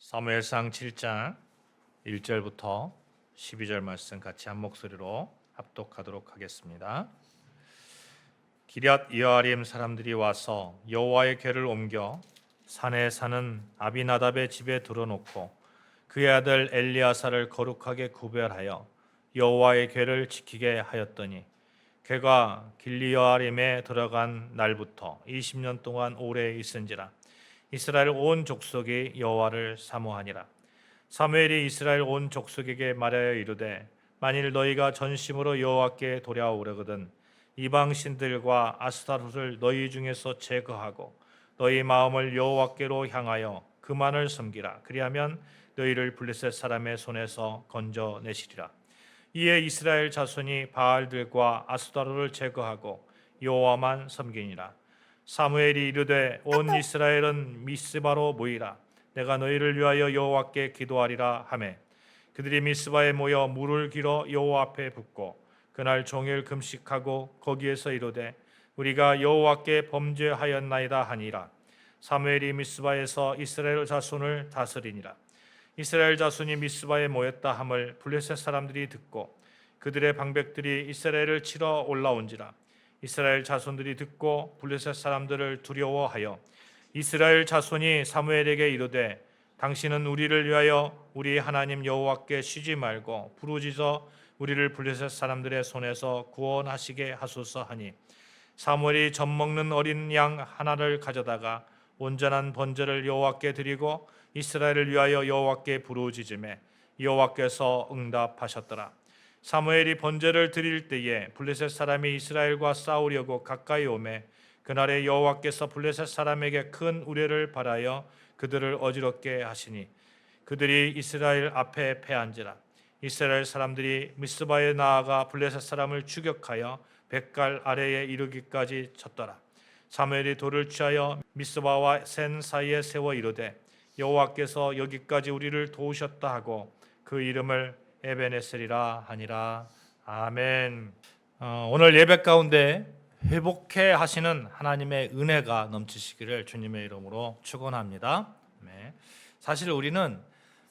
사무엘상 7장 1절부터 12절 말씀 같이 한 목소리로 합독하도록 하겠습니다. 기럇 여아림 사람들이 와서 여호와의 궤를 옮겨 산에 사는 아비나답의 집에 들어놓고 그의 아들 엘리아사를 거룩하게 구별하여 여호와의 궤를 지키게 하였더니 궤가 길리 여아림에 들어간 날부터 20년 동안 오래 있은지라. 이스라엘 온 족속이 여호와를 사모하니라. 사무엘이 이스라엘 온 족속에게 말하여 이르되 만일 너희가 전심으로 여호와께 돌아오려거든 이방 신들과 아스타롯을 너희 중에서 제거하고 너희 마음을 여호와께로 향하여 그만을 섬기라. 그리하면 너희를 블레셋 사람의 손에서 건져내시리라. 이에 이스라엘 자손이 바알들과 아스타롯을 제거하고 여호와만 섬기니라. 사무엘이 이르되 온 이스라엘은 미스바로 모이라. 내가 너희를 위하여 여호와께 기도하리라 하매 그들이 미스바에 모여 물을 길어 여호와 앞에 붓고 그날 종일 금식하고 거기에서 이르되 우리가 여호와께 범죄하였나이다 하니라. 사무엘이 미스바에서 이스라엘 자손을 다스리니라. 이스라엘 자손이 미스바에 모였다 함을 블레셋 사람들이 듣고 그들의 방백들이 이스라엘을 치러 올라온지라. 이스라엘 자손들이 듣고 블레셋 사람들을 두려워하여 이스라엘 자손이 사무엘에게 이르되 당신은 우리를 위하여 우리 하나님 여호와께 쉬지 말고 부르짖어 우리를 블레셋 사람들의 손에서 구원하시게 하소서 하니 사무엘이 젖 먹는 어린 양 하나를 가져다가 온전한 번제를 여호와께 드리고 이스라엘을 위하여 여호와께 부르짖음에 여호와께서 응답하셨더라. 사무엘이 번제를 드릴 때에 블레셋 사람이 이스라엘과 싸우려고 가까이 오매 그날에 여호와께서 블레셋 사람에게 큰 우레를 발하여 그들을 어지럽게 하시니 그들이 이스라엘 앞에 패한지라. 이스라엘 사람들이 미스바에 나아가 블레셋 사람을 추격하여 뱃갈 아래에 이르기까지 쳤더라. 사무엘이 돌을 취하여 미스바와 센 사이에 세워 이르되 여호와께서 여기까지 우리를 도우셨다 하고 그 이름을 에베네셀이라 하니라. 아멘. 오늘 예배 가운데 회복해 하시는 하나님의 은혜가 넘치시기를 주님의 이름으로 축원합니다. 네. 사실 우리는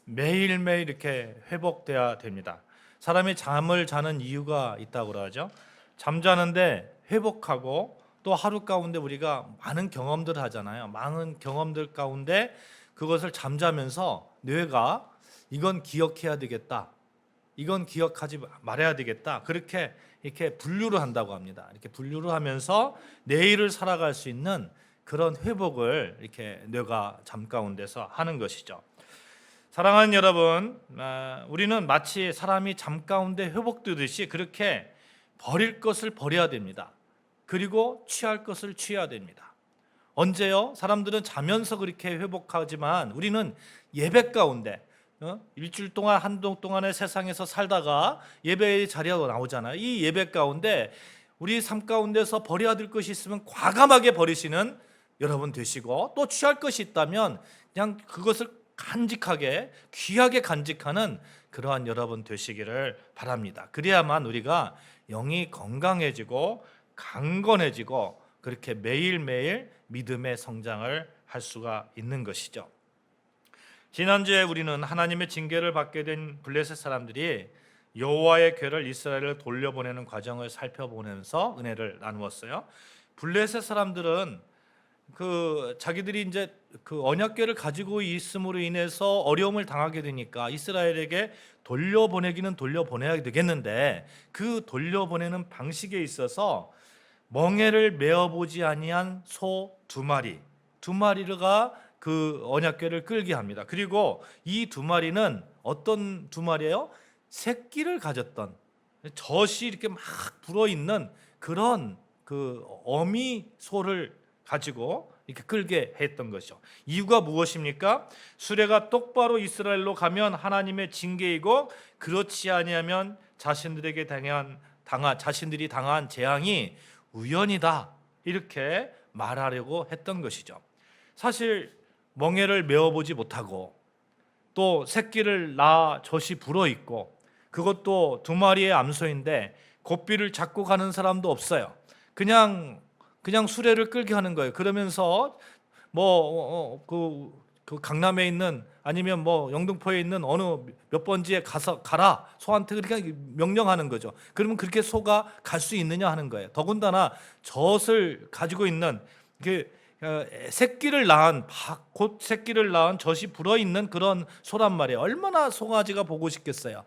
매일매일 이렇게 회복돼야 됩니다. 사람이 잠을 자는 이유가 있다고 그러죠. 잠자는데 회복하고 또 하루 가운데 우리가 많은 경험들을 하잖아요. 많은 경험들 가운데 그것을 잠자면서 뇌가 이건 기억해야 되겠다. 이건 기억하지 말아야 되겠다. 그렇게 이렇게 분류를 한다고 합니다. 이렇게 분류를 하면서 내일을 살아갈 수 있는 그런 회복을 이렇게 뇌가 잠 가운데서 하는 것이죠. 사랑하는 여러분, 우리는 마치 사람이 잠 가운데 회복되듯이 그렇게 버릴 것을 버려야 됩니다. 그리고 취할 것을 취해야 됩니다. 언제요? 사람들은 자면서 그렇게 회복하지만 우리는 예배 가운데 일주일 동안 한동 동안의 세상에서 살다가 예배의 자리가 나오잖아요. 이 예배 가운데 우리 삶 가운데서 버려야 될 것이 있으면 과감하게 버리시는 여러분 되시고 또 취할 것이 있다면 그냥 그것을 간직하게 귀하게 간직하는 그러한 여러분 되시기를 바랍니다. 그래야만 우리가 영이 건강해지고 강건해지고 그렇게 매일매일 믿음의 성장을 할 수가 있는 것이죠. 지난주에 우리는 하나님의 징계를 받게 된 블레셋 사람들이 여호와의 궤를 이스라엘을 돌려보내는 과정을 살펴보면서 은혜를 나누었어요. 블레셋 사람들은 자기들이 이제 그 언약궤를 가지고 있음으로 인해서 어려움을 당하게 되니까 이스라엘에게 돌려보내기는 돌려보내야 되겠는데 그 돌려보내는 방식에 있어서 멍에를 메어보지 아니한 소 두 마리가 그 언약궤를 끌게 합니다. 그리고 이 두 마리는 어떤 두 마리예요? 새끼를 가졌던 젖이 이렇게 막 불어있는 그런 그 어미 소를 가지고 이렇게 끌게 했던 것이죠. 이유가 무엇입니까? 수레가 똑바로 이스라엘로 가면 하나님의 징계이고 그렇지 아니하면 자신들이 당한 재앙이 우연이다 이렇게 말하려고 했던 것이죠. 사실 멍에를 메어보지 못하고 또 새끼를 낳아 젖이 불어있고 그것도 두 마리의 암소인데 고삐를 잡고 가는 사람도 없어요. 그냥 수레를 끌게 하는 거예요. 그러면서 그 강남에 있는 아니면 뭐 영등포에 있는 어느 몇 번지에 가서 가라. 소한테 그렇게 명령하는 거죠. 그러면 그렇게 소가 갈 수 있느냐 하는 거예요. 더군다나 젖을 가지고 있는 그 새끼를 낳은 곧 새끼를 낳은 젖이 불어 있는 그런 소란 말이에요. 얼마나 송아지가 보고 싶겠어요.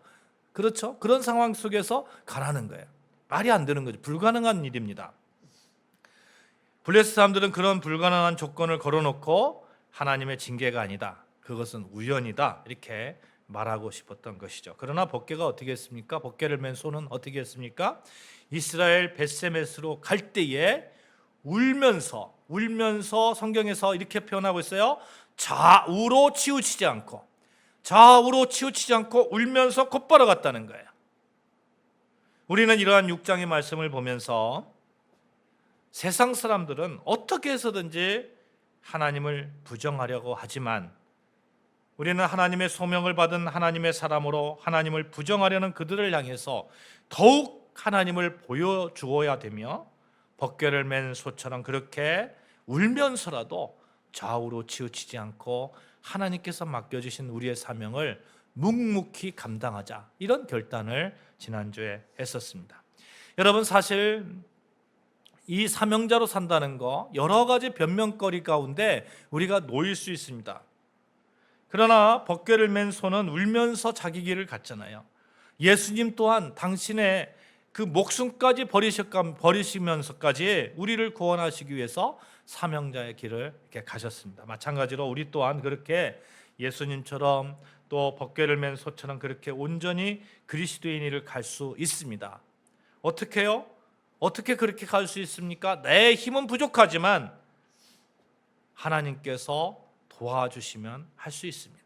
그렇죠? 그런 상황 속에서 가라는 거예요. 말이 안 되는 거죠. 불가능한 일입니다. 블레셋 사람들은 그런 불가능한 조건을 걸어놓고 하나님의 징계가 아니다, 그것은 우연이다, 이렇게 말하고 싶었던 것이죠. 그러나 법궤가 어떻게 했습니까? 법궤를 맨 소는 어떻게 했습니까? 이스라엘 벳세메스로 갈 때에 울면서 성경에서 이렇게 표현하고 있어요. 좌우로 치우치지 않고 울면서 곧바로 갔다는 거예요. 우리는 이러한 6장의 말씀을 보면서 세상 사람들은 어떻게 해서든지 하나님을 부정하려고 하지만 우리는 하나님의 소명을 받은 하나님의 사람으로 하나님을 부정하려는 그들을 향해서 더욱 하나님을 보여주어야 되며 법궤를 맨 소처럼 그렇게 울면서라도 좌우로 치우치지 않고 하나님께서 맡겨주신 우리의 사명을 묵묵히 감당하자, 이런 결단을 지난주에 했었습니다. 여러분, 사실 이 사명자로 산다는 거 여러 가지 변명거리 가운데 우리가 놓일 수 있습니다. 그러나 법궤를 맨 소는 울면서 자기 길을 갔잖아요. 예수님 또한 당신의 그 목숨까지 버리시면서까지 우리를 구원하시기 위해서 사명자의 길을 이렇게 가셨습니다. 마찬가지로 우리 또한 그렇게 예수님처럼 또 법궤를 맨 소처럼 그렇게 온전히 그리스도인의 일을 갈 수 있습니다. 어떻게요? 어떻게 그렇게 갈 수 있습니까? 내 힘은 부족하지만 하나님께서 도와주시면 할 수 있습니다.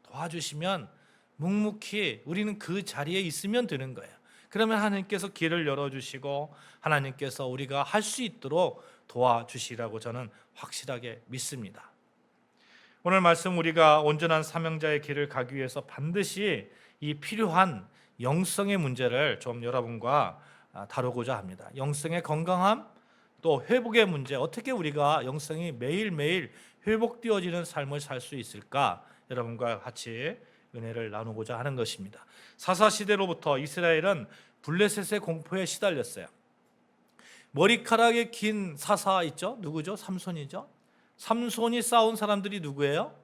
도와주시면 묵묵히 우리는 그 자리에 있으면 되는 거예요. 그러면 하나님께서 길을 열어주시고 하나님께서 우리가 할 수 있도록 도와주시라고 저는 확실하게 믿습니다. 오늘 말씀, 우리가 온전한 사명자의 길을 가기 위해서 반드시 이 필요한 영성의 문제를 좀 여러분과 다루고자 합니다. 영성의 건강함, 또 회복의 문제, 어떻게 우리가 영성이 매일매일 회복되어지는 삶을 살 수 있을까, 여러분과 같이 은혜를 나누고자 하는 것입니다. 사사시대로부터 이스라엘은 블레셋의 공포에 시달렸어요. 머리카락이 긴 사사 있죠? 누구죠? 삼손이죠? 삼손이 싸운 사람들이 누구예요?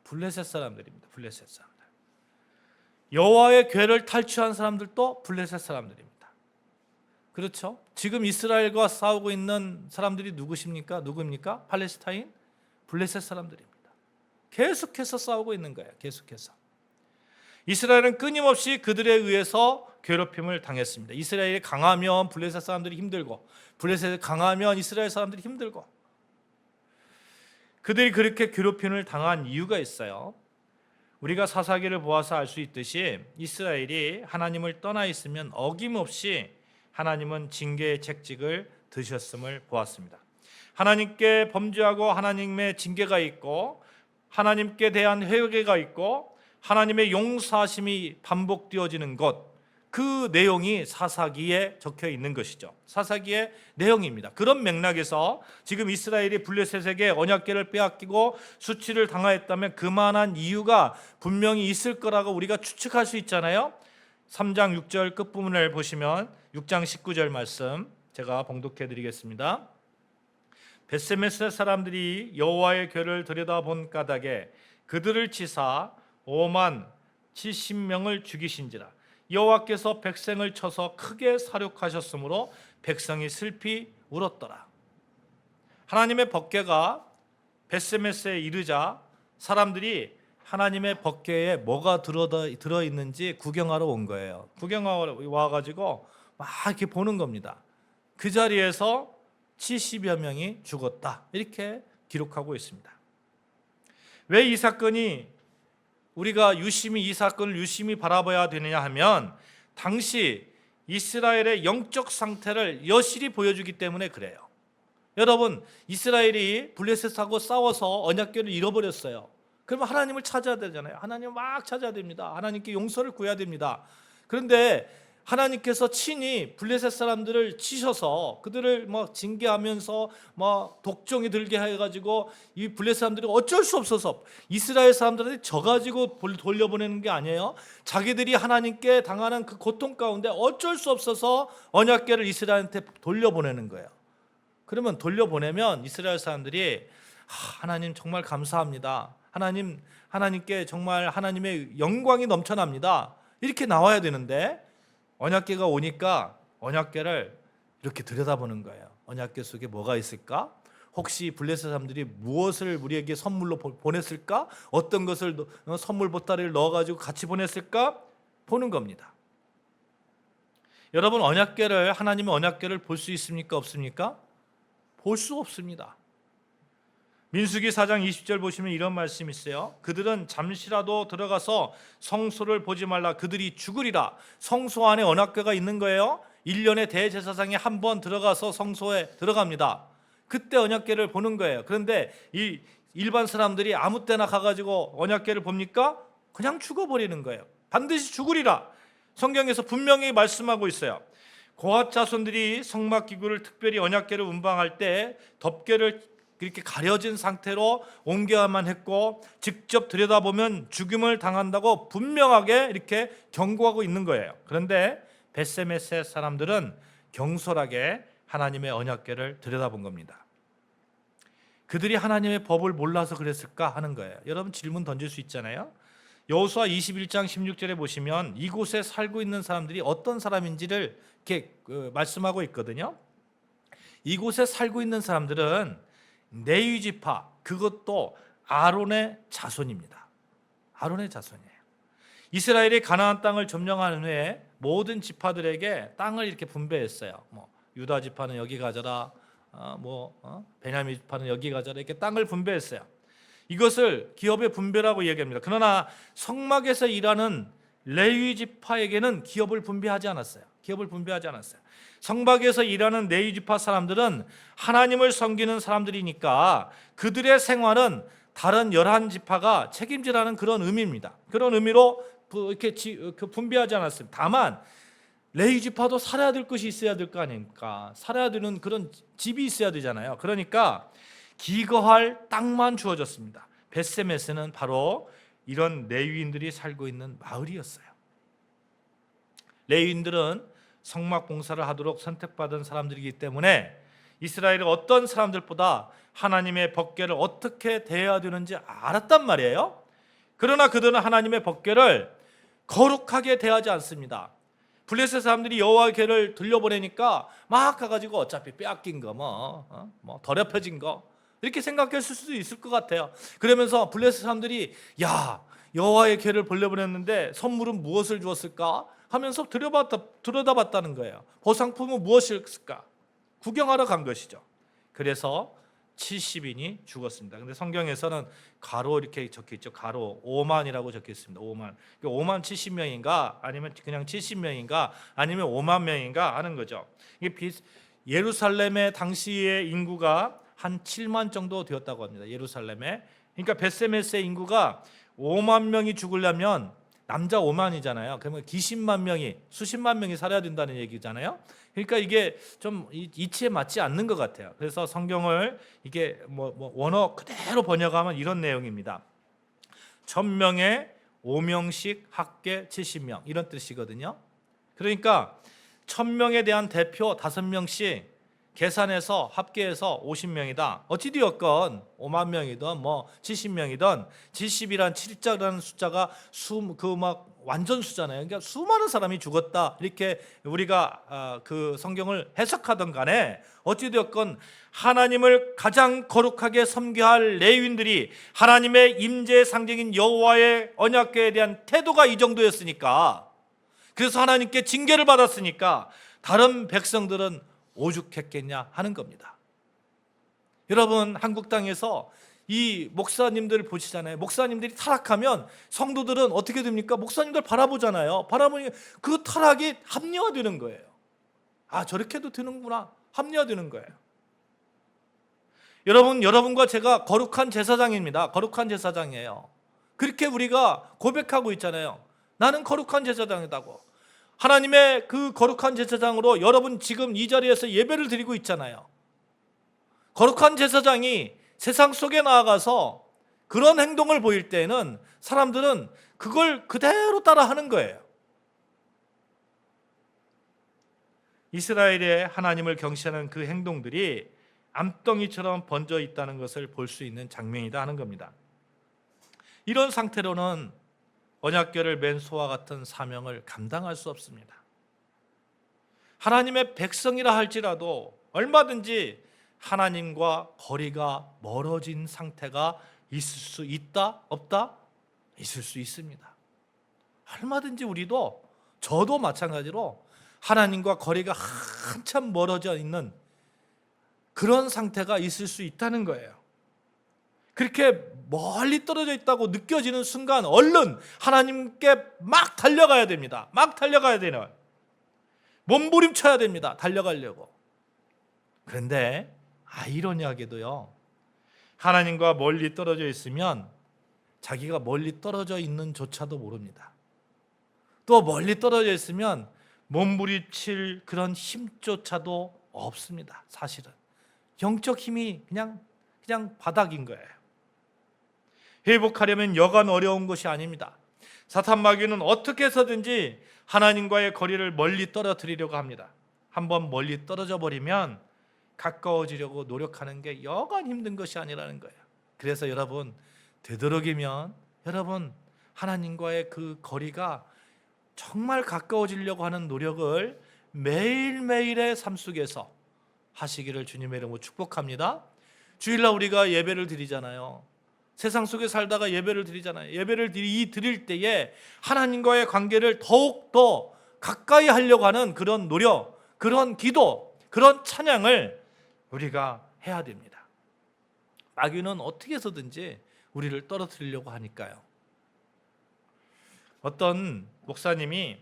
블레셋 사람들입니다. 블레셋 사람들. 여호와의 궤를 탈취한 사람들도 블레셋 사람들입니다. 그렇죠? 지금 이스라엘과 싸우고 있는 사람들이 누구입니까? 팔레스타인? 블레셋 사람들입니다. 계속해서 싸우고 있는 거예요. 계속해서. 이스라엘은 끊임없이 그들에 의해서 괴롭힘을 당했습니다. 이스라엘이 강하면 블레셋 사람들이 힘들고, 블레셋이 강하면 이스라엘 사람들이 힘들고, 그들이 그렇게 괴롭힘을 당한 이유가 있어요. 우리가 사사기를 보아서 알 수 있듯이 이스라엘이 하나님을 떠나 있으면 어김없이 하나님은 징계의 책직을 드셨음을 보았습니다. 하나님께 범죄하고 하나님의 징계가 있고, 하나님께 대한 회개가 있고, 하나님의 용서하심이 반복되어지는 것, 그 내용이 사사기에 적혀 있는 것이죠. 사사기의 내용입니다. 그런 맥락에서 지금 이스라엘이 블레셋에게 언약궤를 빼앗기고 수치를 당하였다면 그만한 이유가 분명히 있을 거라고 우리가 추측할 수 있잖아요. 3장 6절 끝부분을 보시면 6장 19절 말씀 제가 봉독해 드리겠습니다. 벳세메스 사람들이 여호와의 궤를 들여다본 까닭에 그들을 치사 5만 70명을 죽이신지라. 여호와께서 백성을 쳐서 크게 사륙하셨으므로 백성이 슬피 울었더라. 하나님의 법궤가 벳세메스에 이르자 사람들이 하나님의 법궤에 뭐가 들어있는지 구경하러 온 거예요. 구경하러 와가지고 막 이렇게 보는 겁니다. 그 자리에서 70여 명이 죽었다, 이렇게 기록하고 있습니다. 왜 이 사건이 우리가 이 사건을 유심히 바라봐야 되느냐 하면, 당시 이스라엘의 영적 상태를 여실히 보여주기 때문에 그래요. 여러분, 이스라엘이 블레셋하고 싸워서 언약궤를 잃어버렸어요. 그러면 하나님을 찾아야 되잖아요. 하나님을 막 찾아야 됩니다. 하나님께 용서를 구해야 됩니다. 그런데 하나님께서 친히 블레셋 사람들을 치셔서 그들을 막 징계하면서 막 독종이 들게 해가지고 이 블레셋 사람들이 어쩔 수 없어서 이스라엘 사람들한테 져가지고 돌려보내는 게 아니에요. 자기들이 하나님께 당하는 그 고통 가운데 어쩔 수 없어서 언약궤를 이스라엘한테 돌려보내는 거예요. 그러면 돌려보내면 이스라엘 사람들이 하나님 정말 감사합니다. 하나님께 정말 하나님의 영광이 넘쳐납니다. 이렇게 나와야 되는데 언약궤가 오니까 언약궤를 이렇게 들여다보는 거예요. 언약궤 속에 뭐가 있을까? 혹시 블레셋 사람들이 무엇을 우리에게 선물로 보냈을까? 어떤 것을 선물 보따리를 넣어가지고 같이 보냈을까? 보는 겁니다. 여러분, 언약궤를, 하나님의 언약궤를 볼 수 있습니까? 없습니까? 볼 수 없습니다. 민수기 4장 20절 보시면 이런 말씀이 있어요. 그들은 잠시라도 들어가서 성소를 보지 말라. 그들이 죽으리라. 성소 안에 언약궤가 있는 거예요. 1년에 대제사장이 한 번 들어가서 성소에 들어갑니다. 그때 언약궤를 보는 거예요. 그런데 이 일반 사람들이 아무 때나 가가지고 언약궤를 봅니까? 그냥 죽어버리는 거예요. 반드시 죽으리라. 성경에서 분명히 말씀하고 있어요. 고핫 자손들이 성막 기구를 특별히 언약궤를 운반할 때 덮개를 그렇게 가려진 상태로 옮겨야만 했고 직접 들여다보면 죽임을 당한다고 분명하게 이렇게 경고하고 있는 거예요. 그런데 벳세메세 사람들은 경솔하게 하나님의 언약궤를 들여다본 겁니다. 그들이 하나님의 법을 몰라서 그랬을까 하는 거예요. 여러분, 질문 던질 수 있잖아요. 여호수아 21장 16절에 보시면 이곳에 살고 있는 사람들이 어떤 사람인지를 이렇게 말씀하고 있거든요. 이곳에 살고 있는 사람들은 레위 지파, 그것도 아론의 자손입니다. 아론의 자손이에요. 이스라엘이 가나안 땅을 점령한 후에 모든 지파들에게 땅을 이렇게 분배했어요. 유다 지파는 여기 가져라, 베냐민 지파는 여기 가져라, 이렇게 땅을 분배했어요. 이것을 기업의 분배라고 얘기합니다. 그러나 성막에서 일하는 레위 지파에게는 기업을 분배하지 않았어요. 성막에서 일하는 레위 지파 사람들은 하나님을 섬기는 사람들이니까 그들의 생활은 다른 11지파가 책임지라는 그런 의미입니다. 그런 의미로 이렇게 분배하지 않았습니다. 다만 레위 지파도 살아야 될 것이 있어야 될 거 아닙니까? 살아야 되는 그런 집이 있어야 되잖아요. 그러니까 기거할 땅만 주어졌습니다. 벳세메스는 바로 이런 레위인들이 살고 있는 마을이었어요. 레위인들은 성막 봉사를 하도록 선택받은 사람들이기 때문에 이스라엘의 어떤 사람들보다 하나님의 법궤를 어떻게 대해야 되는지 알았단 말이에요. 그러나 그들은 하나님의 법궤를 거룩하게 대하지 않습니다. 블레셋 사람들이 여호와의 궤를 들려보내니까 막 가가지고 어차피 빼앗긴 거, 더럽혀진 거 이렇게 생각했을 수도 있을 것 같아요. 그러면서 블레셋 사람들이 여호와의 궤를 돌려보냈는데 선물은 무엇을 주었을까 하면서 들여다봤다는 거예요. 보상품은 무엇일까? 구경하러 간 것이죠. 그래서 70인이 죽었습니다. 근데 성경에서는 가로 이렇게 적혀 있죠. 가로 5만이라고 적혀 있습니다. 5만. 5만 70명인가 아니면 그냥 70명인가 아니면 5만 명인가 하는 거죠. 이게 예루살렘의 당시의 인구가 한 7만 정도 되었다고 합니다. 예루살렘에. 그러니까 벳세메스의 인구가 5만 명이 죽으려면 남자 5만이잖아요. 그러면 기십만 명이, 수십만 명이 살아야 된다는 얘기잖아요. 그러니까 이게 좀 이치에 맞지 않는 것 같아요. 그래서 성경을 이게 원어 그대로 번역하면 이런 내용입니다. 1000명에 5명씩 합계 70명 이런 뜻이거든요. 그러니까 1000명에 대한 대표 5명씩 계산해서 합계해서 50명이다. 어찌되었건 5만 명이든 70명이든 70이란 7자라는 숫자가 완전 수잖아요. 그러니까 수많은 사람이 죽었다. 이렇게 우리가 그 성경을 해석하던 간에 어찌되었건 하나님을 가장 거룩하게 섬겨야 할 레위인들이 하나님의 임재의 상징인 여호와의 언약궤에 대한 태도가 이 정도였으니까, 그래서 하나님께 징계를 받았으니까 다른 백성들은 오죽했겠냐 하는 겁니다. 여러분, 한국 땅에서 이 목사님들 보시잖아요. 목사님들이 타락하면 성도들은 어떻게 됩니까? 목사님들 바라보잖아요. 바라보니 그 타락이 합리화되는 거예요. 저렇게도 되는구나. 합리화되는 거예요. 여러분과 제가 거룩한 제사장입니다. 거룩한 제사장이에요. 그렇게 우리가 고백하고 있잖아요. 나는 거룩한 제사장이다고. 하나님의 그 거룩한 제사장으로 여러분 지금 이 자리에서 예배를 드리고 있잖아요. 거룩한 제사장이 세상 속에 나아가서 그런 행동을 보일 때에는 사람들은 그걸 그대로 따라하는 거예요. 이스라엘의 하나님을 경시하는 그 행동들이 암덩이처럼 번져 있다는 것을 볼 수 있는 장면이다 하는 겁니다. 이런 상태로는 언약궤를 맨 소와 같은 사명을 감당할 수 없습니다. 하나님의 백성이라 할지라도 얼마든지 하나님과 거리가 멀어진 상태가 있을 수 있다? 없다? 있을 수 있습니다. 얼마든지 우리도, 저도 마찬가지로 하나님과 거리가 한참 멀어져 있는 그런 상태가 있을 수 있다는 거예요. 그렇게 멀리 떨어져 있다고 느껴지는 순간 얼른 하나님께 막 달려가야 됩니다. 막 달려가야 돼요. 몸부림쳐야 됩니다. 달려가려고. 그런데 아이러니하게도요, 하나님과 멀리 떨어져 있으면 자기가 멀리 떨어져 있는 조차도 모릅니다. 또 멀리 떨어져 있으면 몸부림칠 그런 힘조차도 없습니다. 사실은 영적 힘이 그냥 바닥인 거예요. 회복하려면 여간 어려운 것이 아닙니다. 사탄 마귀는 어떻게 해서든지 하나님과의 거리를 멀리 떨어뜨리려고 합니다. 한번 멀리 떨어져 버리면 가까워지려고 노력하는 게 여간 힘든 것이 아니라는 거예요. 그래서 여러분, 되도록이면 여러분 하나님과의 그 거리가 정말 가까워지려고 하는 노력을 매일매일의 삶 속에서 하시기를 주님의 이름으로 축복합니다. 주일날 우리가 예배를 드리잖아요. 세상 속에 살다가 예배를 드리잖아요. 예배를 드릴 때에 하나님과의 관계를 더욱더 가까이 하려고 하는 그런 노력, 그런 기도, 그런 찬양을 우리가 해야 됩니다. 마귀는 어떻게 해서든지 우리를 떨어뜨리려고 하니까요. 어떤 목사님이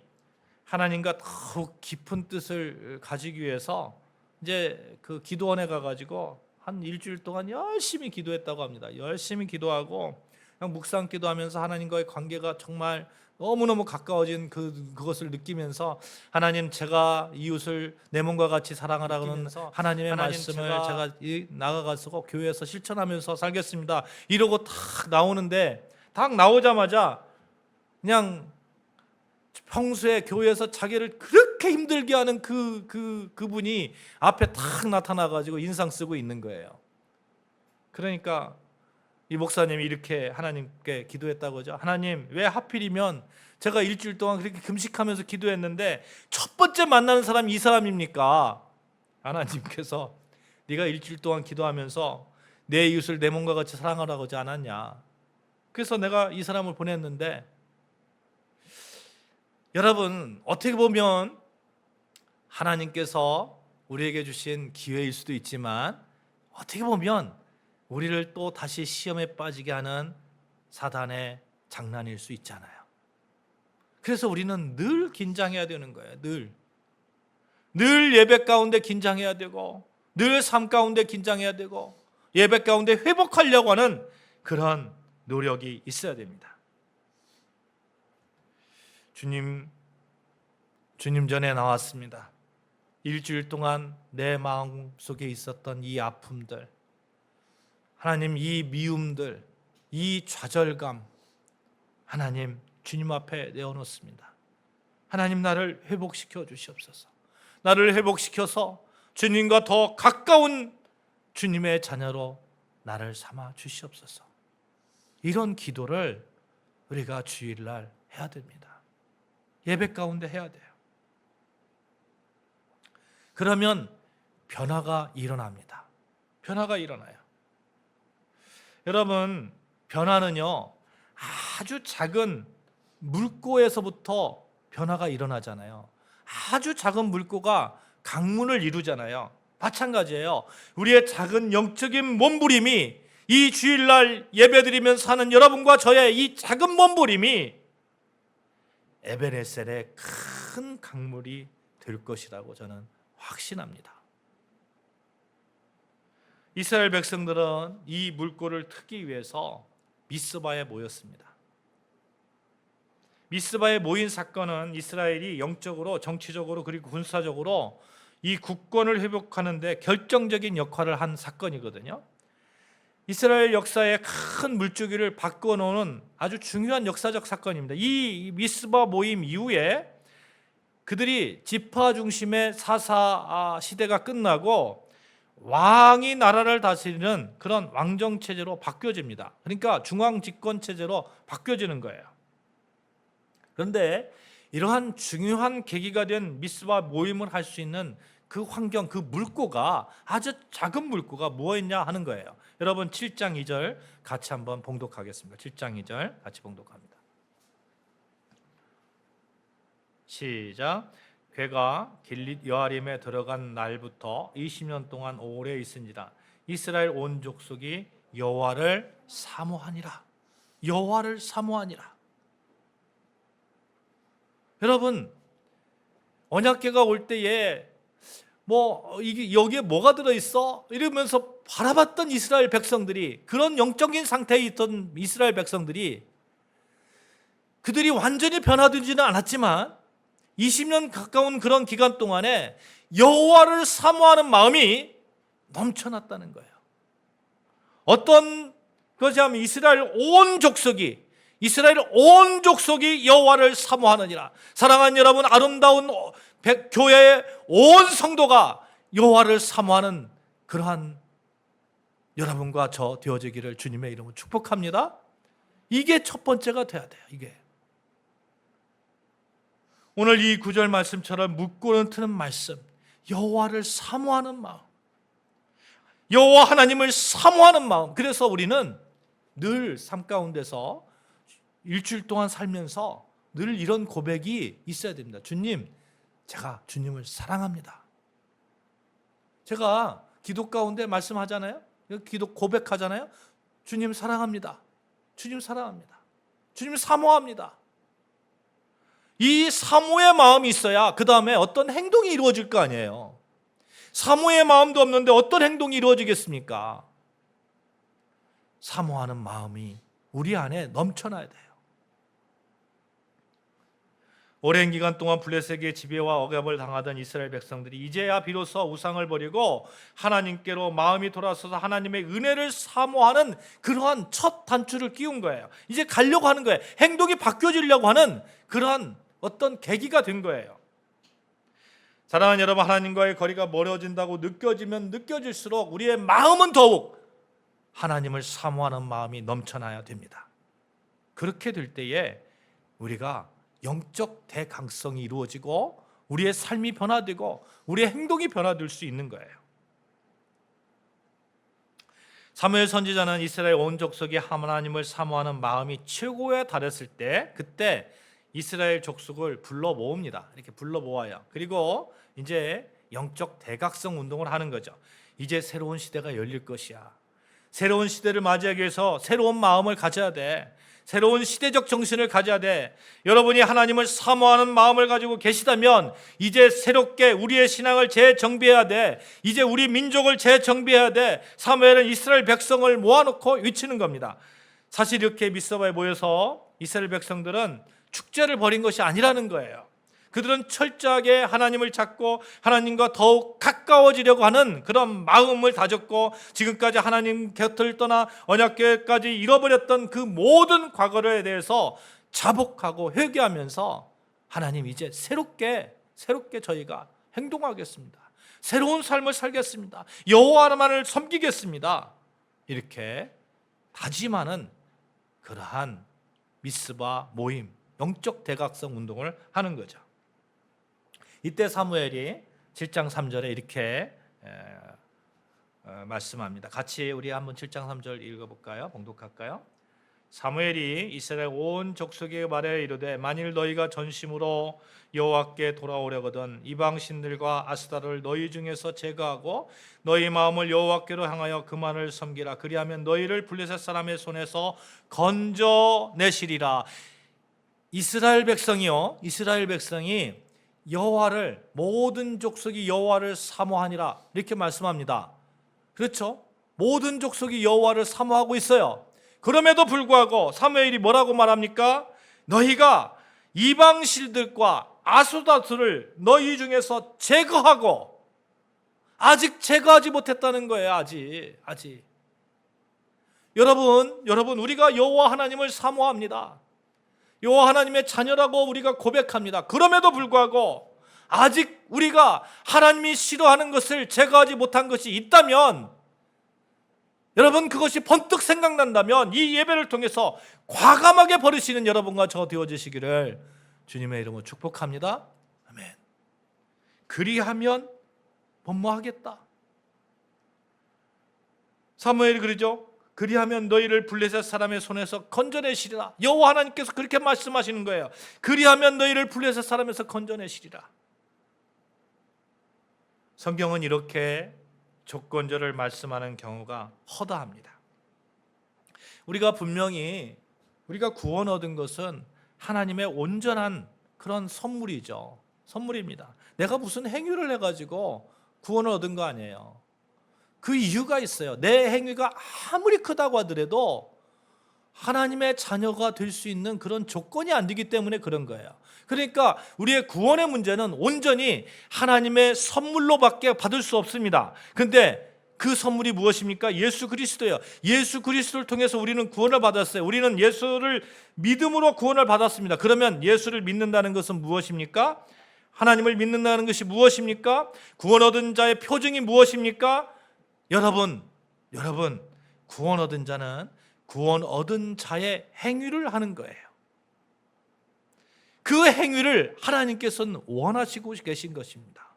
하나님과 더욱 깊은 뜻을 가지기 위해서 이제 그 기도원에 가가지고 한 일주일 동안 열심히 기도했다고 합니다. 열심히 기도하고 그냥 묵상 기도하면서 하나님과의 관계가 정말 너무너무 가까워진 그것을 느끼면서, 하나님, 제가 이웃을 내 몸과 같이 사랑하라는 하나님의 말씀을 제가 나가가서 교회에서 실천하면서 살겠습니다. 이러고 탁 나오는데, 딱 나오자마자 그냥 평소에 교회에서 자기를 그렇게 힘들게 하는 그분이 앞에 탁 나타나가지고 인상 쓰고 있는 거예요. 그러니까 이 목사님이 이렇게 하나님께 기도했다고 하죠. 하나님, 왜 하필이면 제가 일주일 동안 그렇게 금식하면서 기도했는데 첫 번째 만나는 사람이 이 사람입니까? 하나님께서 네가 일주일 동안 기도하면서 내 이웃을 내 몸과 같이 사랑하라고 하지 않았냐? 그래서 내가 이 사람을 보냈는데, 여러분, 어떻게 보면 하나님께서 우리에게 주신 기회일 수도 있지만 어떻게 보면 우리를 또 다시 시험에 빠지게 하는 사단의 장난일 수 있잖아요. 그래서 우리는 늘 긴장해야 되는 거예요. 늘 예배 가운데 긴장해야 되고, 늘 삶 가운데 긴장해야 되고, 예배 가운데 회복하려고 하는 그런 노력이 있어야 됩니다. 주님 전에 나왔습니다. 일주일 동안 내 마음 속에 있었던 이 아픔들, 하나님, 이 미움들, 이 좌절감, 하나님, 주님 앞에 내어놓습니다. 하나님, 나를 회복시켜 주시옵소서. 나를 회복시켜서 주님과 더 가까운 주님의 자녀로 나를 삼아 주시옵소서. 이런 기도를 우리가 주일날 해야 됩니다. 예배 가운데 해야 돼요. 그러면 변화가 일어납니다. 변화가 일어나요. 여러분, 변화는요, 아주 작은 물고에서부터 변화가 일어나잖아요. 아주 작은 물고가 강문을 이루잖아요. 마찬가지예요. 우리의 작은 영적인 몸부림이, 이 주일날 예배드리면서 하는 여러분과 저의 이 작은 몸부림이 에베네셀의 큰 강물이 될 것이라고 저는 확신합니다. 이스라엘 백성들은 이 물꼬를 트기 위해서 미스바에 모였습니다. 미스바에 모인 사건은 이스라엘이 영적으로, 정치적으로, 그리고 군사적으로 이 국권을 회복하는 데 결정적인 역할을 한 사건이거든요. 이스라엘 역사의 큰 물줄기를 바꿔놓는 아주 중요한 역사적 사건입니다. 이 미스바 모임 이후에 그들이 지파 중심의 사사 시대가 끝나고 왕이 나라를 다스리는 그런 왕정 체제로 바뀌어집니다. 그러니까 중앙 집권 체제로 바뀌어지는 거예요. 그런데 이러한 중요한 계기가 된 미스바 모임을 할 수 있는 그 환경, 그 물꼬가, 아주 작은 물꼬가 무엇이냐 하는 거예요. 여러분 7장 2절 같이 한번 봉독하겠습니다. 7장 2절 같이 봉독합니다. 시작. 괴가 길릿 여아림에 들어간 날부터 20년 동안 오래 있은지라 이스라엘 온 족속이 여호와를 사모하니라. 여호와를 사모하니라. 여러분, 언약궤가 올 때에 이게 여기에 뭐가 들어있어? 이러면서 바라봤던 이스라엘 백성들이, 그런 영적인 상태에 있던 이스라엘 백성들이, 그들이 완전히 변화되지는 않았지만 20년 가까운 그런 기간 동안에 여호와를 사모하는 마음이 넘쳐났다는 거예요. 어떤 것이 하면 이스라엘 온 족속이 여호와를 사모하느니라. 사랑하는 여러분, 아름다운 교회의 온 성도가 여호와를 사모하는 그러한 여러분과 저 되어지기를 주님의 이름으로 축복합니다. 이게 첫 번째가 돼야 돼요. 이게 오늘 이 구절 말씀처럼 묻고는 트는 말씀, 여호와를 사모하는 마음, 여호와 하나님을 사모하는 마음. 그래서 우리는 늘 삶 가운데서 일주일 동안 살면서 늘 이런 고백이 있어야 됩니다. 주님, 제가 주님을 사랑합니다. 제가 기도 가운데 말씀하잖아요. 기도 고백하잖아요. 주님 사랑합니다. 주님 사랑합니다. 주님 사모합니다. 이 사모의 마음이 있어야 그 다음에 어떤 행동이 이루어질 거 아니에요. 사모의 마음도 없는데 어떤 행동이 이루어지겠습니까? 사모하는 마음이 우리 안에 넘쳐나야 돼요. 오랜 기간 동안 블레셋의 지배와 억압을 당하던 이스라엘 백성들이 이제야 비로소 우상을 버리고 하나님께로 마음이 돌아서서 하나님의 은혜를 사모하는 그러한 첫 단추를 끼운 거예요. 이제 가려고 하는 거예요. 행동이 바뀌어지려고 하는 그러한 어떤 계기가 된 거예요. 사랑하는 여러분, 하나님과의 거리가 멀어진다고 느껴지면 느껴질수록 우리의 마음은 더욱 하나님을 사모하는 마음이 넘쳐나야 됩니다. 그렇게 될 때에 우리가 영적 대강성이 이루어지고 우리의 삶이 변화되고 우리의 행동이 변화될 수 있는 거예요. 사무엘 선지자는 이스라엘 온 족속이 하나님을 사모하는 마음이 최고에 달했을 때, 그때 이스라엘 족속을 불러 모읍니다. 이렇게 불러 모아요. 그리고 이제 영적 대각성 운동을 하는 거죠. 이제 새로운 시대가 열릴 것이야. 새로운 시대를 맞이하기 위해서 새로운 마음을 가져야 돼. 새로운 시대적 정신을 가져야 돼. 여러분이 하나님을 사모하는 마음을 가지고 계시다면 이제 새롭게 우리의 신앙을 재정비해야 돼. 이제 우리 민족을 재정비해야 돼. 사무엘은 이스라엘 백성을 모아놓고 외치는 겁니다. 사실 이렇게 미스바에 모여서 이스라엘 백성들은 축제를 벌인 것이 아니라는 거예요. 그들은 철저하게 하나님을 찾고 하나님과 더욱 가까워지려고 하는 그런 마음을 다졌고, 지금까지 하나님 곁을 떠나 언약궤까지 잃어버렸던 그 모든 과거에 대해서 자복하고 회개하면서 하나님, 이제 새롭게 저희가 행동하겠습니다. 새로운 삶을 살겠습니다. 여호와만을 섬기겠습니다. 이렇게 다짐하는 그러한 미스바 모임, 영적 대각성 운동을 하는 거죠. 이때 사무엘이 7장 3절에 이렇게 말씀합니다. 같이 우리 한번 7장 3절 읽어볼까요? 봉독할까요? 사무엘이 이스라엘 온 족속에게 말하여 이르되 만일 너희가 전심으로 여호와께 돌아오려거든 이방 신들과 아스타를 너희 중에서 제거하고 너희 마음을 여호와께로 향하여 그만을 섬기라. 그리하면 너희를 블레셋 사람의 손에서 건져내시리라. 이스라엘 백성이 여호와를, 모든 족속이 여호와를 사모하니라 이렇게 말씀합니다. 그렇죠? 모든 족속이 여호와를 사모하고 있어요. 그럼에도 불구하고 사무엘이 뭐라고 말합니까? 너희가 이방신들과 아수다스를 너희 중에서 제거하고, 아직 제거하지 못했다는 거예요. 아직. 여러분 우리가 여호와 하나님을 사모합니다. 여호와 하나님의 자녀라고 우리가 고백합니다. 그럼에도 불구하고 아직 우리가 하나님이 싫어하는 것을 제거하지 못한 것이 있다면, 여러분 그것이 번뜩 생각난다면 이 예배를 통해서 과감하게 버리시는 여러분과 저 되어지시기를 주님의 이름으로 축복합니다. 아멘. 그리하면 뭐하겠다. 사무엘이 그러죠. 그리하면 너희를 블레셋 사람의 손에서 건져내시리라. 여호와 하나님께서 그렇게 말씀하시는 거예요. 그리하면 너희를 블레셋 사람에서 건져내시리라. 성경은 이렇게 조건절을 말씀하는 경우가 허다합니다. 우리가 분명히 우리가 구원 얻은 것은 하나님의 온전한 그런 선물입니다. 내가 무슨 행위를 해가지고 구원을 얻은 거 아니에요. 그 이유가 있어요. 내 행위가 아무리 크다고 하더라도 하나님의 자녀가 될 수 있는 그런 조건이 안 되기 때문에 그런 거예요. 그러니까 우리의 구원의 문제는 온전히 하나님의 선물로밖에 받을 수 없습니다. 근데 그 선물이 무엇입니까? 예수 그리스도예요. 예수 그리스도를 통해서 우리는 구원을 받았어요. 우리는 예수를 믿음으로 구원을 받았습니다. 그러면 예수를 믿는다는 것은 무엇입니까? 하나님을 믿는다는 것이 무엇입니까? 구원 얻은 자의 표징이 무엇입니까? 여러분, 구원 얻은 자는 구원 얻은 자의 행위를 하는 거예요. 그 행위를 하나님께서는 원하시고 계신 것입니다.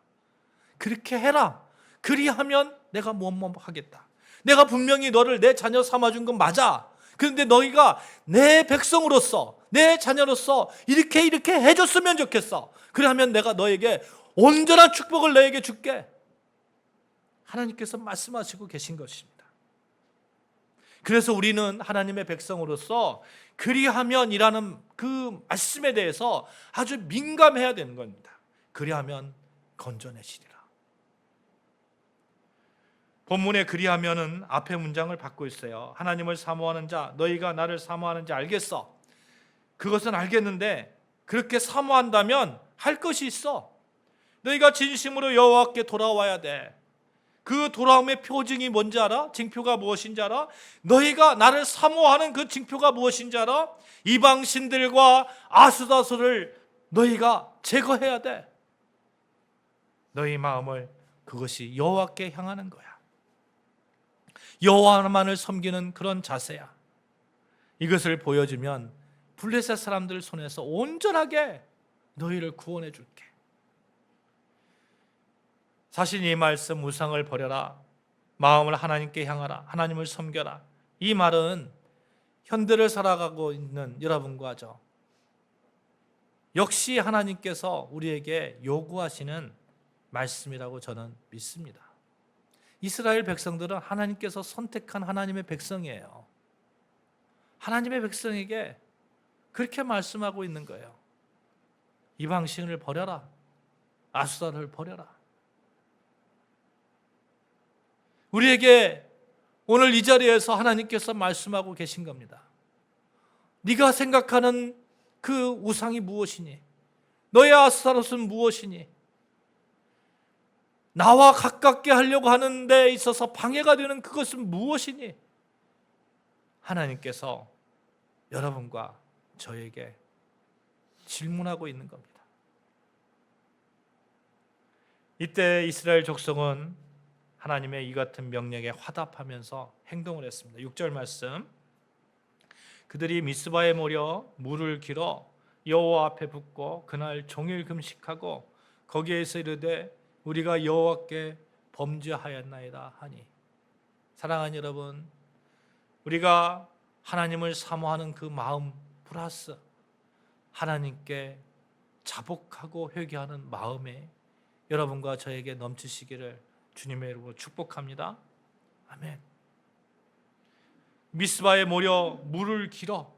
그렇게 해라. 그리하면 내가 뭐 하겠다. 내가 분명히 너를 내 자녀 삼아준 건 맞아. 그런데 너희가 내 백성으로서, 내 자녀로서 이렇게 해줬으면 좋겠어. 그러면 내가 너에게 온전한 축복을 너에게 줄게. 하나님께서 말씀하시고 계신 것입니다. 그래서 우리는 하나님의 백성으로서 그리하면이라는 그 말씀에 대해서 아주 민감해야 되는 겁니다. 그리하면 건져내시리라. 본문에 그리하면은 앞에 문장을 받고 있어요. 하나님을 사모하는 자, 너희가 나를 사모하는지 알겠어. 그것은 알겠는데 그렇게 사모한다면 할 것이 있어. 너희가 진심으로 여호와께 돌아와야 돼. 그 돌아옴의 표징이 뭔지 알아? 징표가 무엇인지 알아? 너희가 나를 사모하는 그 징표가 무엇인지 알아? 이방신들과 아수다스를 너희가 제거해야 돼. 너희 마음을 그것이 여호와께 향하는 거야. 여호와만을 섬기는 그런 자세야. 이것을 보여주면 블레셋 사람들 손에서 온전하게 너희를 구원해 줄게. 사실 이 말씀, 우상을 버려라, 마음을 하나님께 향하라, 하나님을 섬겨라, 이 말은 현대를 살아가고 있는 여러분과죠, 역시 하나님께서 우리에게 요구하시는 말씀이라고 저는 믿습니다. 이스라엘 백성들은 하나님께서 선택한 하나님의 백성이에요. 하나님의 백성에게 그렇게 말씀하고 있는 거예요. 이방신을 버려라, 아수다를 버려라. 우리에게 오늘 이 자리에서 하나님께서 말씀하고 계신 겁니다. 네가 생각하는 그 우상이 무엇이니? 너의 아스타롯은 무엇이니? 나와 가깝게 하려고 하는 데 있어서 방해가 되는 그것은 무엇이니? 하나님께서 여러분과 저에게 질문하고 있는 겁니다. 이때 이스라엘 족속은 하나님의 이 같은 명령에 화답하면서 행동을 했습니다. 6절 말씀, 그들이 미스바에 모여 물을 길어 여호와 앞에 붓고 그날 종일 금식하고 거기에서 이르되 우리가 여호와께 범죄하였나이다 하니. 사랑하는 여러분, 우리가 하나님을 사모하는 그 마음 플러스 하나님께 자복하고 회개하는 마음에 여러분과 저에게 넘치시기를 주님의 이름으로 축복합니다. 아멘. 미스바에 모여 물을 길어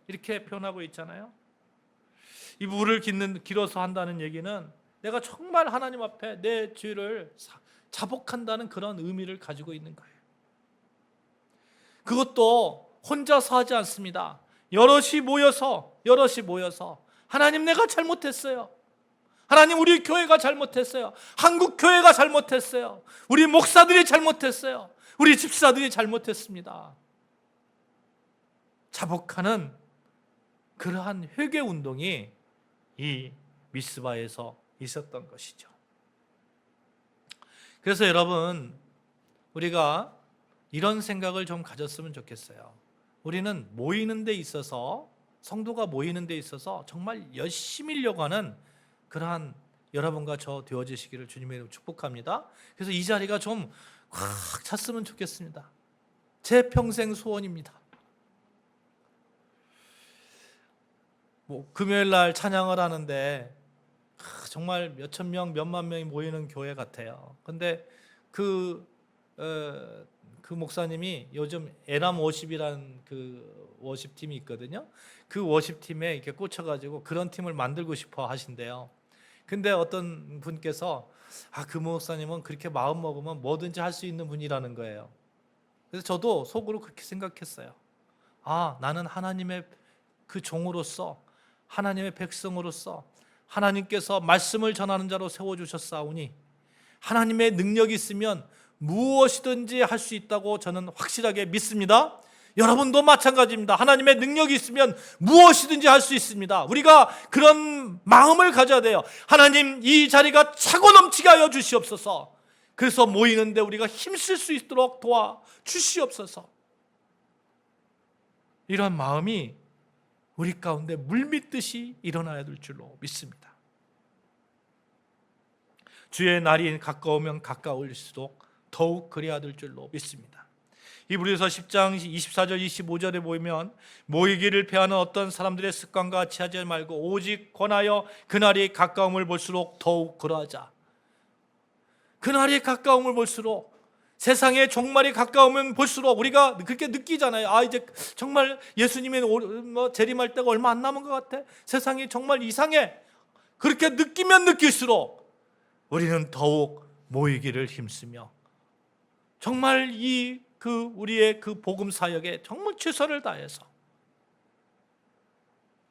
이렇게 표현하고 있잖아요. 이 물을 길어서 한다는 얘기는 내가 정말 하나님 앞에 내 죄를 자복한다는 그런 의미를 가지고 있는 거예요. 그것도 혼자서 하지 않습니다. 여럿이 모여서 하나님, 내가 잘못했어요. 하나님, 우리 교회가 잘못했어요. 한국 교회가 잘못했어요. 우리 목사들이 잘못했어요. 우리 집사들이 잘못했습니다. 자복하는 그러한 회개 운동이 이 미스바에서 있었던 것이죠. 그래서 여러분, 우리가 이런 생각을 좀 가졌으면 좋겠어요. 우리는 모이는 데 있어서, 성도가 모이는 데 있어서 정말 열심히 하려고 하는 그러한 여러분과 저 되어지시기를 주님의 이름으로 축복합니다. 그래서 이 자리가 좀 꽉 찼으면 좋겠습니다. 제 평생 소원입니다. 금요일 날 찬양을 하는데 정말 몇천 명, 몇만 명이 모이는 교회 같아요. 근데 그 목사님이 요즘 에람 워십이라는 그 워십팀이 있거든요. 그 워십팀에 이렇게 꽂혀가지고 그런 팀을 만들고 싶어 하신대요. 근데 어떤 분께서 그 목사님은 그렇게 마음 먹으면 뭐든지 할 수 있는 분이라는 거예요. 그래서 저도 속으로 그렇게 생각했어요. 나는 하나님의 그 종으로서, 하나님의 백성으로서 하나님께서 말씀을 전하는 자로 세워주셨사오니 하나님의 능력이 있으면 무엇이든지 할 수 있다고 저는 확실하게 믿습니다. 여러분도 마찬가지입니다. 하나님의 능력이 있으면 무엇이든지 할 수 있습니다. 우리가 그런 마음을 가져야 돼요. 하나님, 이 자리가 차고 넘치게 하여 주시옵소서. 그래서 모이는데 우리가 힘쓸 수 있도록 도와주시옵소서. 이런 마음이 우리 가운데 물밀듯이 일어나야 될 줄로 믿습니다. 주의 날이 가까우면 가까울수록 더욱 그래야 될 줄로 믿습니다. 히브리서 10장 24절 25절에 보면 모이기를 패하는 어떤 사람들의 습관과 같이 하지 말고 오직 권하여 그날이 가까움을 볼수록 더욱 그러하자. 그날이 가까움을 볼수록, 세상의 종말이 가까우면 볼수록 우리가 그렇게 느끼잖아요. 이제 정말 예수님의 재림할 때가 얼마 안 남은 것 같아. 세상이 정말 이상해. 그렇게 느끼면 느낄수록 우리는 더욱 모이기를 힘쓰며 정말 우리의 그 복음 사역에 정말 최선을 다해서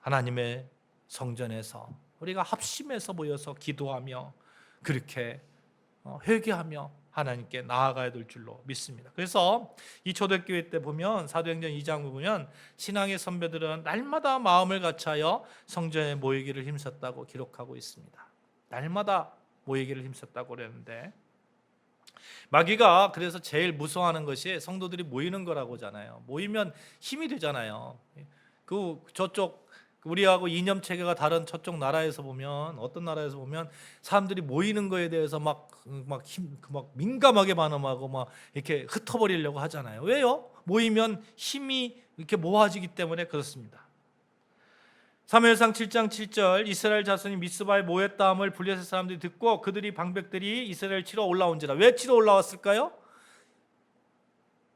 하나님의 성전에서 우리가 합심해서 모여서 기도하며 그렇게 회개하며 하나님께 나아가야 될 줄로 믿습니다. 그래서 이 초대교회 때 보면 사도행전 2장 보면 신앙의 선배들은 날마다 마음을 같이하여 성전에 모이기를 힘썼다고 기록하고 있습니다. 날마다 모이기를 힘썼다고 그랬는데, 마귀가 그래서 제일 무서워하는 것이 성도들이 모이는 거라고 하잖아요. 모이면 힘이 되잖아요. 저쪽 우리하고 이념 체계가 다른 저쪽 나라에서 보면, 어떤 나라에서 보면 사람들이 모이는 거에 대해서 막 민감하게 반응하고 막 이렇게 흩어버리려고 하잖아요. 왜요? 모이면 힘이 이렇게 모아지기 때문에 그렇습니다. 사무엘상 7장 7절 이스라엘 자손이 미스바에 모였다함을 블레셋 사람들이 듣고 그들이 방백들이 이스라엘 치러 올라온지라. 왜 치러 올라왔을까요?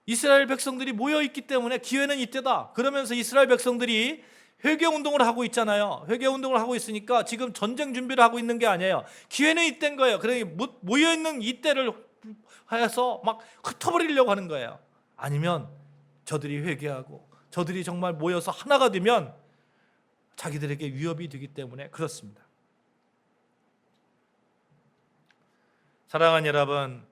이스라엘 백성들이 모여있기 때문에 기회는 이때다. 그러면서 이스라엘 백성들이 회개운동을 하고 있잖아요. 회개운동을 하고 있으니까 지금 전쟁 준비를 하고 있는 게 아니에요. 기회는 이때인 거예요. 그러니 모여있는 이때를 해서 막 흩어버리려고 하는 거예요. 아니면 저들이 회개하고 저들이 정말 모여서 하나가 되면 자기들에게 위협이 되기 때문에 그렇습니다. 사랑하는 여러분,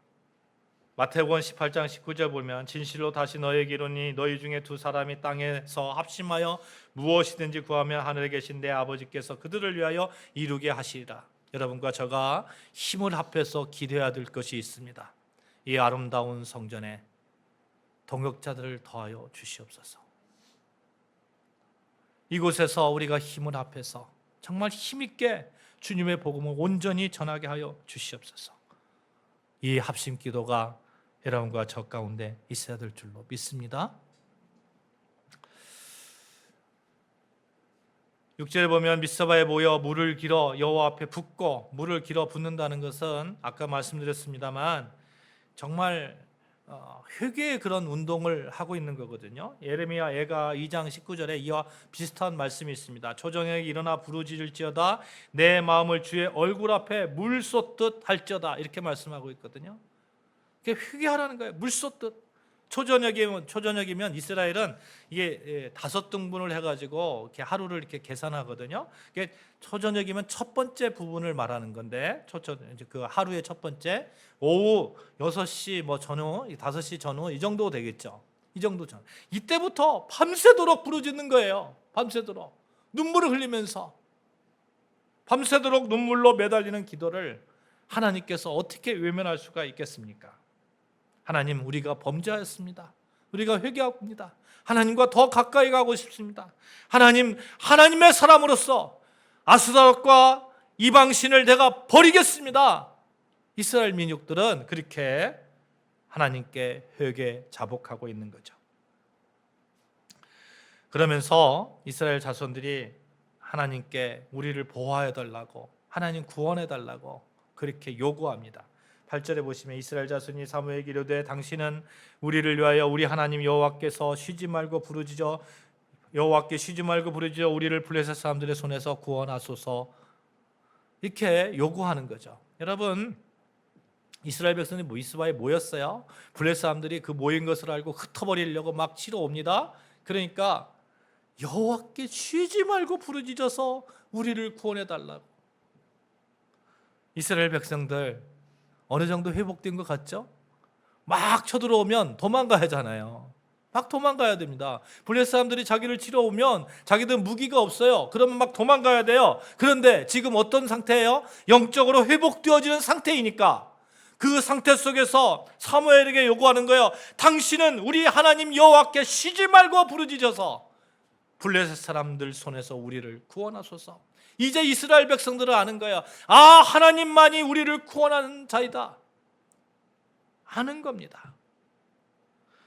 마태복음 18장 19절 보면 진실로 다시 너희에게 이르노니 너희 중에 두 사람이 땅에서 합심하여 무엇이든지 구하면 하늘에 계신 내 아버지께서 그들을 위하여 이루게 하시리라. 여러분과 저가 힘을 합해서 기도해야 될 것이 있습니다. 이 아름다운 성전에 동역자들을 더하여 주시옵소서. 이곳에서 우리가 힘을 합해서 정말 힘있게 주님의 복음을 온전히 전하게 하여 주시옵소서. 이 합심 기도가 여러분과 저 가운데 있어야 될 줄로 믿습니다. 6절에 보면 미스바에 모여 물을 길어 여호와 앞에 붓고, 물을 길어 붓는다는 것은 아까 말씀드렸습니다만 정말 회개의 그런 운동을 하고 있는 거거든요. 예레미야 애가 2장 19절에 이와 비슷한 말씀이 있습니다. 초저녁에 일어나 부르짖을지어다 내 마음을 주의 얼굴 앞에 물 쏟듯 할지어다, 이렇게 말씀하고 있거든요. 회개하라는 거예요. 물 쏟듯. 초저녁이면 이스라엘은 이게 5등분을 해가지고 이렇게 하루를 이렇게 계산하거든요. 이게 초저녁이면 첫 번째 부분을 말하는 건데, 이제 그 하루의 첫 번째, 오후 6시 뭐 전후, 5시 전후 이 정도 되겠죠. 이 정도 전. 이때부터 밤새도록 부르짖는 거예요. 밤새도록 눈물을 흘리면서 밤새도록 눈물로 매달리는 기도를 하나님께서 어떻게 외면할 수가 있겠습니까? 하나님, 우리가 범죄하였습니다. 우리가 회개합니다. 하나님과 더 가까이 가고 싶습니다. 하나님, 하나님의 사람으로서 아스타롯과 이방신을 내가 버리겠습니다. 이스라엘 민족들은 그렇게 하나님께 회개 자복하고 있는 거죠. 그러면서 이스라엘 자손들이 하나님께 우리를 보호해 달라고, 하나님 구원해 달라고 그렇게 요구합니다. 8절에 보시면 이스라엘 자손이 사무엘에게 이르되 당신은 우리를 위하여 우리 하나님 여호와께서 쉬지 말고 부르짖어 우리를 블레셋 사람들의 손에서 구원하소서, 이렇게 요구하는 거죠. 여러분, 이스라엘 백성이 미스바에 모였어요. 블레셋 사람들이 그 모인 것을 알고 흩어버리려고 막 치러 옵니다. 그러니까 여호와께 쉬지 말고 부르짖어서 우리를 구원해 달라고. 이스라엘 백성들 어느 정도 회복된 것 같죠? 막 쳐들어오면 도망가야 하잖아요. 막 도망가야 됩니다. 블레셋 사람들이 자기를 치러 오면 자기들 무기가 없어요. 그러면 막 도망가야 돼요. 그런데 지금 어떤 상태예요? 영적으로 회복되어지는 상태이니까 그 상태 속에서 사무엘에게 요구하는 거예요. 당신은 우리 하나님 여호와께 쉬지 말고 부르짖어서 블레셋 사람들 손에서 우리를 구원하소서. 이제 이스라엘 백성들은 아는 거예요. 아, 하나님만이 우리를 구원하는 자이다. 아는 겁니다.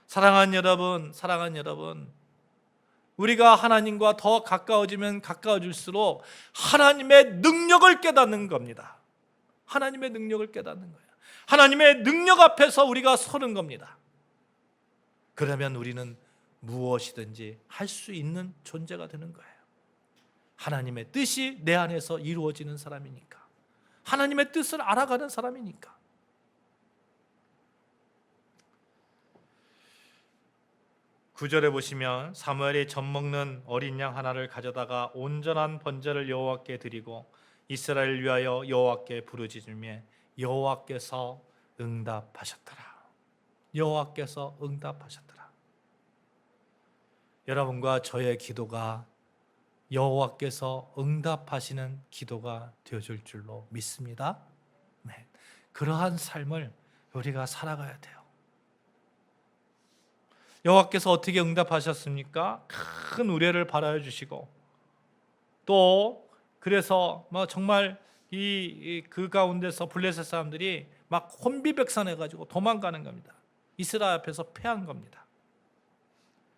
사랑하는 여러분, 우리가 하나님과 더 가까워지면 가까워질수록 하나님의 능력을 깨닫는 겁니다. 하나님의 능력을 깨닫는 거예요. 하나님의 능력 앞에서 우리가 서는 겁니다. 그러면 우리는 무엇이든지 할 수 있는 존재가 되는 거예요. 하나님의 뜻이 내 안에서 이루어지는 사람이니까, 하나님의 뜻을 알아가는 사람이니까. 구절에 보시면 사무엘이 젖먹는 어린 양 하나를 가져다가 온전한 번제를 여호와께 드리고 이스라엘을 위하여 여호와께 부르짖으며 여호와께서 응답하셨더라. 여호와께서 응답하셨더라. 여러분과 저의 기도가 여호와께서 응답하시는 기도가 되어줄 줄로 믿습니다. 네. 그러한 삶을 우리가 살아가야 돼요. 여호와께서 어떻게 응답하셨습니까? 큰 우레를 발하여 주시고, 또 그래서 정말 그 가운데서 블레셋 사람들이 막 혼비백산해 가지고 도망가는 겁니다. 이스라엘 앞에서 패한 겁니다.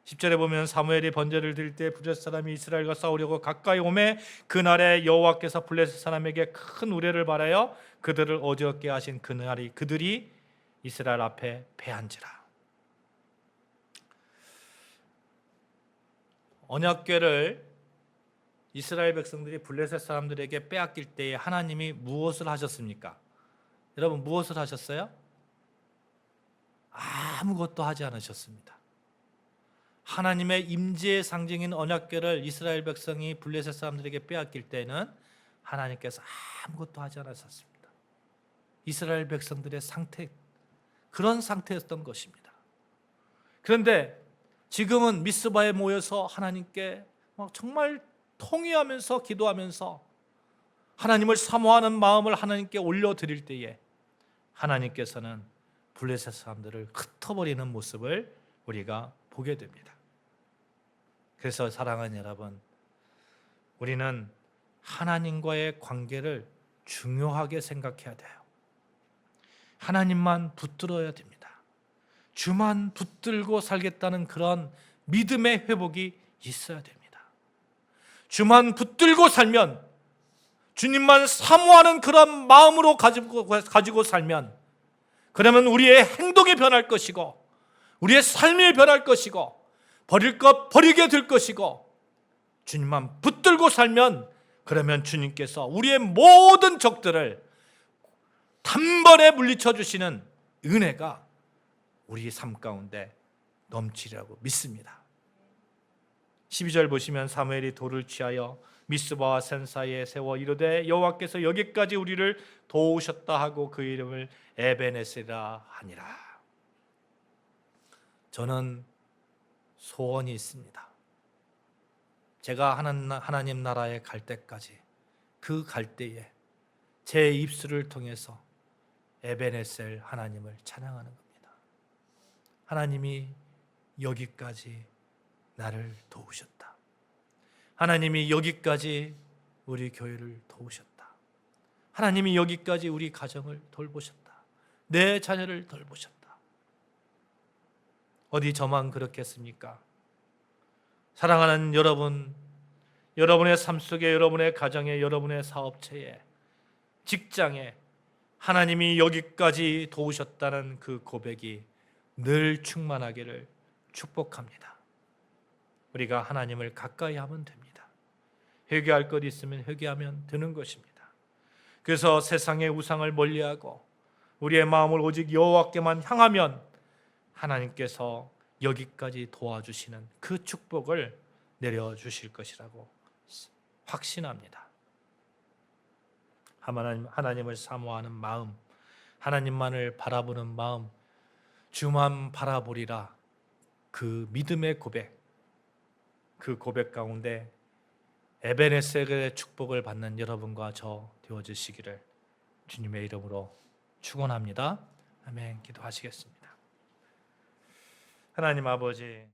10절에 보면 사무엘이 번제를 드릴 때 블레셋 사람이 이스라엘과 싸우려고 가까이 오매 그날에 여호와께서 블레셋 사람에게 큰 우레를 발하여 그들을 어지럽게 하신 그날이 그들이 이스라엘 앞에 패한지라. 언약궤를 이스라엘 백성들이 블레셋 사람들에게 빼앗길 때에 하나님이 무엇을 하셨습니까? 여러분, 무엇을 하셨어요? 아무것도 하지 않으셨습니다. 하나님의 임재의 상징인 언약궤를 이스라엘 백성이 블레셋 사람들에게 빼앗길 때는 하나님께서 아무것도 하지 않으셨습니다. 이스라엘 백성들의 상태, 그런 상태였던 것입니다. 그런데 지금은 미스바에 모여서 하나님께 정말 통회하면서 기도하면서 하나님을 사모하는 마음을 하나님께 올려드릴 때에 하나님께서는 블레셋 사람들을 흩어버리는 모습을 우리가 보게 됩니다. 그래서 사랑하는 여러분, 우리는 하나님과의 관계를 중요하게 생각해야 돼요. 하나님만 붙들어야 됩니다. 주만 붙들고 살겠다는 그런 믿음의 회복이 있어야 됩니다. 주만 붙들고 살면, 주님만 사모하는 그런 마음으로 가지고 살면, 그러면 우리의 행동이 변할 것이고 우리의 삶이 변할 것이고 버릴 것 버리게 될 것이고, 주님만 붙들고 살면 그러면 주님께서 우리의 모든 적들을 단번에 물리쳐 주시는 은혜가 우리 삶 가운데 넘치리라고 믿습니다. 12절 보시면 사무엘이 돌을 취하여 미스바와 센 사이에 세워 이르되 여호와께서 여기까지 우리를 도우셨다 하고 그 이름을 에베네세라 하니라. 저는 소원이 있습니다. 제가 하나님 나라에 갈 때까지, 그 갈 때에 제 입술을 통해서 에베네셀 하나님을 찬양하는 겁니다. 하나님이 여기까지 나를 도우셨다. 하나님이 여기까지 우리 교회를 도우셨다. 하나님이 여기까지 우리 가정을 돌보셨다. 내 자녀를 돌보셨다. 어디 저만 그렇겠습니까? 사랑하는 여러분, 여러분의 삶 속에, 여러분의 가정에, 여러분의 사업체에, 직장에 하나님이 여기까지 도우셨다는 그 고백이 늘 충만하기를 축복합니다. 우리가 하나님을 가까이 하면 됩니다. 회개할 것 있으면 회개하면 되는 것입니다. 그래서 세상의 우상을 멀리하고 우리의 마음을 오직 여호와께만 향하면 하나님께서 여기까지 도와주시는 그 축복을 내려주실 것이라고 확신합니다. 하나님을 사모하는 마음, 하나님만을 바라보는 마음, 주만 바라보리라, 그 믿음의 고백, 그 고백 가운데 에베네셀의 축복을 받는 여러분과 저 되어주시기를 주님의 이름으로 축원합니다. 아멘. 기도하시겠습니다. 하나님 아버지,